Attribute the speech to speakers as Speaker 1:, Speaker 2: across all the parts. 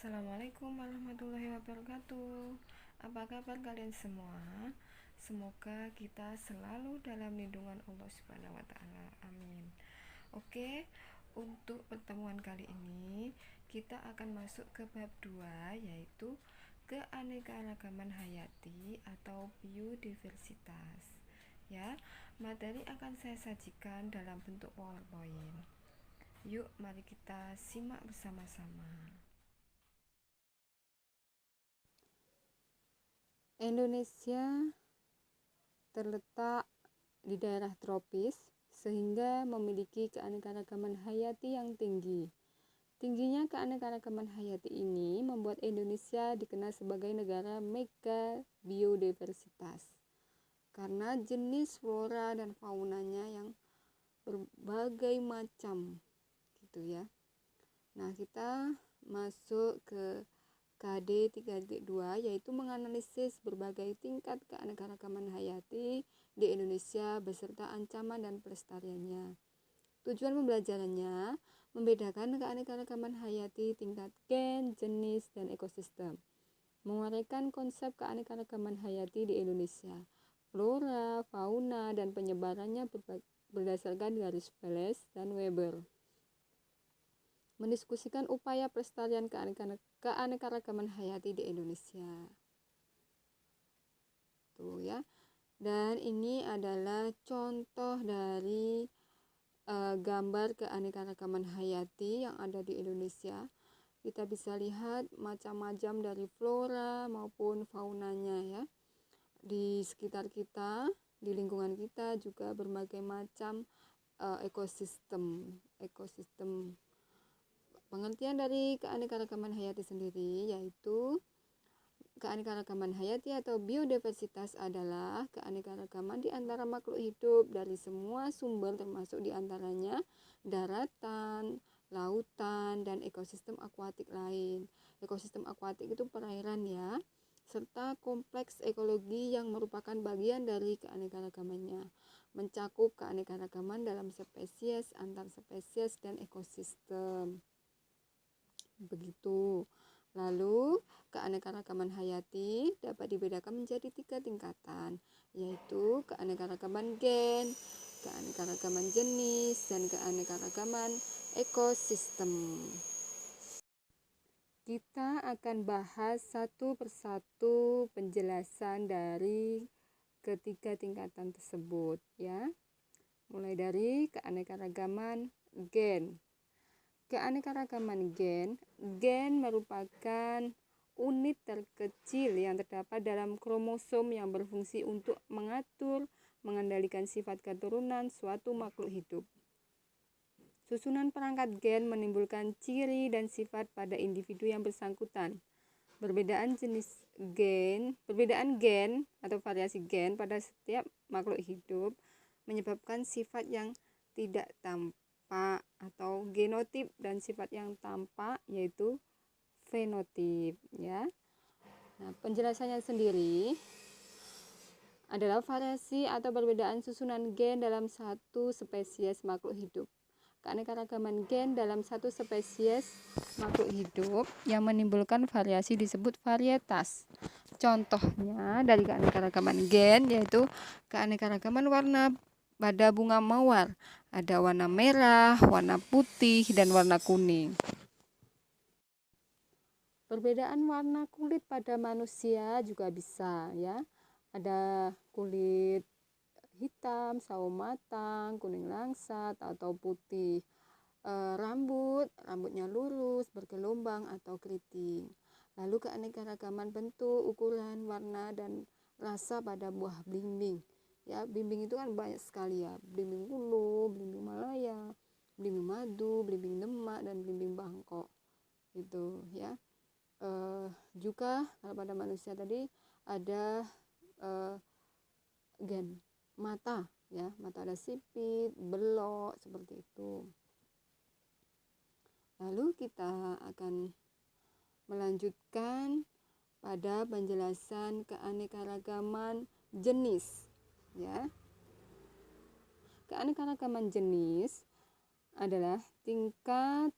Speaker 1: Assalamualaikum warahmatullahi wabarakatuh. Apa kabar kalian semua? Semoga kita selalu dalam lindungan Allah Subhanahu wa taala. Amin. Oke, untuk pertemuan kali ini kita akan masuk ke bab 2, yaitu keanekaragaman hayati atau biodiversitas. Ya, materi akan saya sajikan dalam bentuk PowerPoint. Yuk, mari kita simak bersama-sama. Indonesia terletak di daerah tropis sehingga memiliki keanekaragaman hayati yang tinggi. Tingginya keanekaragaman hayati ini membuat Indonesia dikenal sebagai negara mega biodiversitas karena jenis flora dan faunanya yang berbagai macam gitu ya. Nah, kita masuk ke KD 3.2 yaitu menganalisis berbagai tingkat keanekaragaman hayati di Indonesia beserta ancaman dan pelestariannya. Tujuan pembelajarannya membedakan keanekaragaman hayati tingkat gen, jenis, dan ekosistem. Menguraikan konsep keanekaragaman hayati di Indonesia, flora, fauna, dan penyebarannya berdasarkan garis Wallace dan Weber. Mendiskusikan upaya pelestarian keanekaragaman hayati di Indonesia. Tuh ya. Dan ini adalah contoh dari gambar keanekaragaman hayati yang ada di Indonesia. Kita bisa lihat macam-macam dari flora maupun faunanya ya. Di sekitar kita, di lingkungan kita juga berbagai macam ekosistem. Pengertian dari keanekaragaman hayati sendiri yaitu keanekaragaman hayati atau biodiversitas adalah keanekaragaman di antara makhluk hidup dari semua sumber termasuk diantaranya daratan, lautan, dan ekosistem akuatik lain. Ekosistem akuatik itu perairan ya, serta kompleks ekologi yang merupakan bagian dari keanekaragamannya, mencakup keanekaragaman dalam spesies, antar spesies, dan ekosistem. Begitu. Lalu, keanekaragaman hayati dapat dibedakan menjadi 3 tingkatan, yaitu keanekaragaman gen, keanekaragaman jenis, dan keanekaragaman ekosistem. Kita akan bahas satu persatu penjelasan dari ketiga tingkatan tersebut ya. Mulai dari keanekaragaman gen. Keanekaragaman gen merupakan unit terkecil yang terdapat dalam kromosom yang berfungsi untuk mengatur, mengendalikan sifat keturunan suatu makhluk hidup. Susunan perangkat gen menimbulkan ciri dan sifat pada individu yang bersangkutan. Perbedaan gen atau variasi gen pada setiap makhluk hidup menyebabkan sifat yang tidak tampak atau genotip dan sifat yang tampak yaitu fenotip ya. Nah, penjelasannya sendiri adalah variasi atau perbedaan susunan gen dalam satu spesies makhluk hidup. Keanekaragaman gen dalam satu spesies makhluk hidup yang menimbulkan variasi disebut varietas. Contohnya dari keanekaragaman gen yaitu keanekaragaman warna pada bunga mawar. Ada warna merah, warna putih, dan warna kuning. Perbedaan warna kulit pada manusia juga bisa ya. Ada kulit hitam, sawo matang, kuning langsat, atau putih. Rambutnya lurus, bergelombang, atau keriting. Lalu keanekaragaman bentuk, ukuran, warna, dan rasa pada buah belimbing. Ya, belimbing itu kan banyak sekali ya, belimbing ulu, belimbing Malaya, belimbing madu, belimbing demak, dan belimbing Bangkok itu ya. Juga kalau pada manusia tadi ada gen mata ya, mata ada sipit, belok seperti itu. Lalu kita akan melanjutkan pada penjelasan keanekaragaman jenis ya. Keanekaragaman jenis adalah tingkat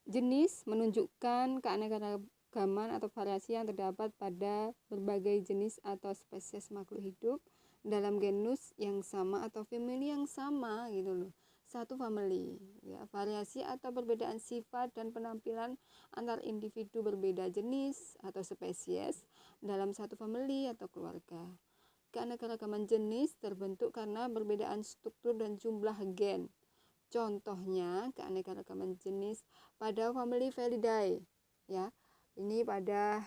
Speaker 1: Jenis menunjukkan keanekaragaman atau variasi yang terdapat pada berbagai jenis atau spesies makhluk hidup dalam genus yang sama atau famili yang sama gitu loh. Satu famili ya, variasi atau perbedaan sifat dan penampilan antar individu berbeda jenis atau spesies dalam satu famili atau keluarga. Keanekaragaman jenis terbentuk karena perbedaan struktur dan jumlah gen. Contohnya keanekaragaman jenis pada famili Felidae ya. Ini pada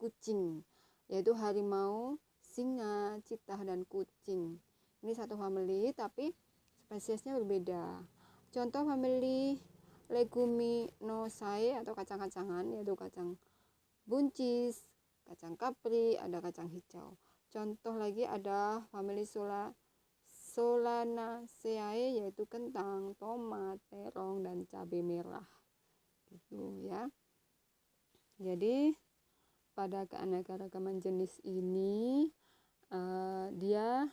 Speaker 1: kucing, yaitu harimau, singa, citah dan kucing. Ini satu famili tapi spesiesnya berbeda. Contoh famili Leguminosae atau kacang-kacangan, yaitu kacang buncis, kacang kapri, ada kacang hijau. Contoh lagi ada famili Solanaceae, yaitu kentang, tomat, terong, dan cabai merah gitu ya. Jadi pada keanekaragaman jenis ini dia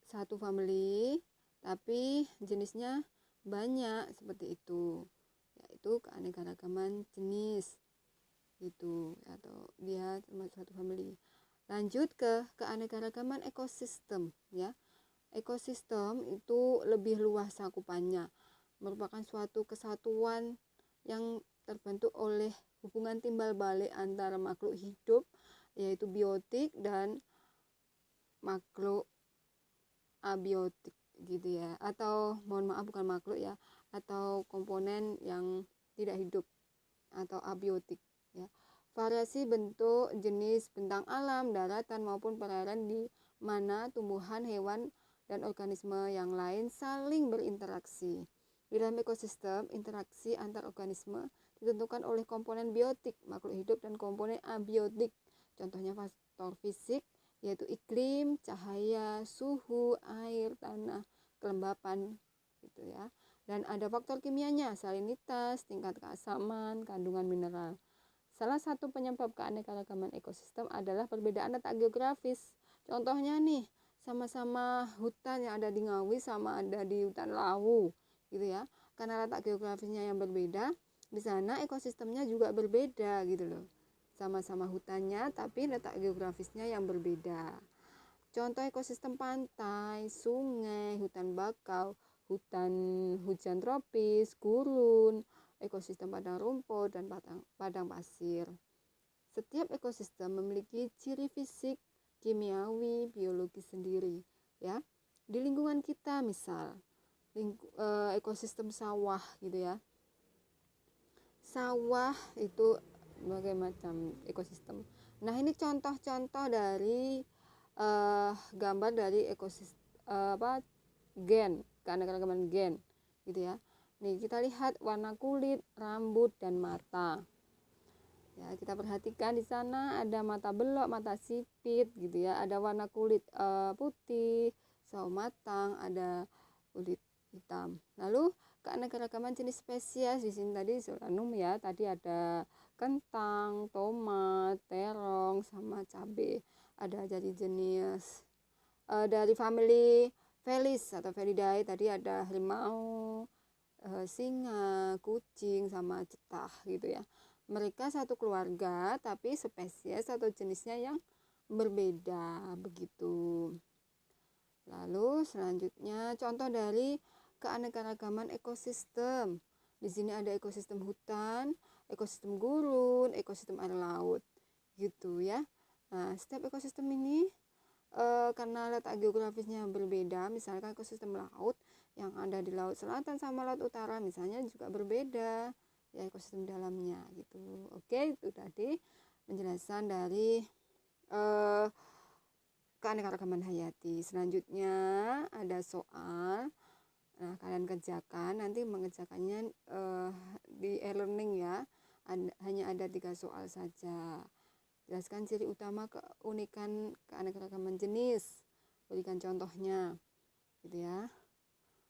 Speaker 1: satu famili tapi jenisnya banyak seperti itu, yaitu keanekaragaman jenis gitu, atau dia termasuk satu famili. Lanjut ke keanekaragaman ekosistem ya. Ekosistem itu lebih luas cakupannya, merupakan suatu kesatuan yang terbentuk oleh hubungan timbal balik antara makhluk hidup, yaitu biotik, dan makhluk abiotik gitu ya, atau mohon maaf bukan makhluk ya, atau komponen yang tidak hidup atau abiotik ya. Variasi bentuk, jenis, bentang alam, daratan maupun perairan di mana tumbuhan, hewan, dan organisme yang lain saling berinteraksi. Di dalam ekosistem, interaksi antar organisme ditentukan oleh komponen biotik, makhluk hidup, dan komponen abiotik. Contohnya faktor fisik, yaitu iklim, cahaya, suhu, air, tanah, kelembapan gitu ya. Dan ada faktor kimianya, salinitas, tingkat keasaman, kandungan mineral. Salah satu penyebab keanekaragaman ekosistem adalah perbedaan letak geografis. Contohnya nih, sama-sama hutan yang ada di Ngawi sama ada di hutan Lawu gitu ya. Karena letak geografisnya yang berbeda, di sana ekosistemnya juga berbeda gitu loh. Sama-sama hutannya tapi letak geografisnya yang berbeda. Contoh ekosistem pantai, sungai, hutan bakau, hutan hujan tropis, gurun, ekosistem padang rumput, dan padang pasir. Setiap ekosistem memiliki ciri fisik, kimiawi, biologi sendiri ya. Di lingkungan kita misal ekosistem sawah gitu ya. Sawah itu berbagai macam ekosistem. Nah, ini contoh-contoh dari gambar dari ekosistem gen, keanekaragaman gen gitu ya. Nih kita lihat warna kulit, rambut, dan mata. Ya, kita perhatikan di sana ada mata belok, mata sipit gitu ya. Ada warna kulit putih, sawo matang, ada kulit hitam. Lalu keanekaragaman jenis spesies di sini tadi solanum ya. Tadi ada kentang, tomat, terong, sama cabai. Ada jadi jenis dari famili Felis atau Felidae, tadi ada harimau, singa, kucing, sama cetah gitu ya. Mereka satu keluarga tapi spesies atau jenisnya yang berbeda begitu. Lalu selanjutnya contoh dari keanekaragaman ekosistem. Di sini ada ekosistem hutan, ekosistem gurun, ekosistem air laut gitu ya. Nah, setiap ekosistem ini karena letak geografisnya berbeda, misalkan ekosistem laut yang ada di laut selatan sama laut utara misalnya juga berbeda ya ekosistem dalamnya gitu. Oke, itu tadi penjelasan dari keanekaragaman hayati. Selanjutnya ada soal. Nah, kalian kerjakan, nanti mengerjakannya di e-learning ya. Hanya ada 3 soal saja. Jelaskan ciri utama keunikan keanekaragaman jenis. Berikan contohnya. Gitu ya.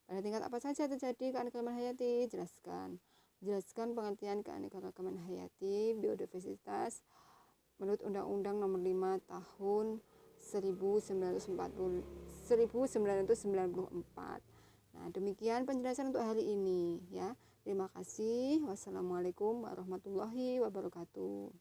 Speaker 1: Pada tingkat apa saja terjadi keanekaragaman hayati? Jelaskan. Jelaskan pengertian keanekaragaman hayati, biodiversitas menurut Undang-Undang Nomor 5 Tahun 1994. Nah, demikian penjelasan untuk hari ini ya. Terima kasih. Wassalamualaikum warahmatullahi wabarakatuh.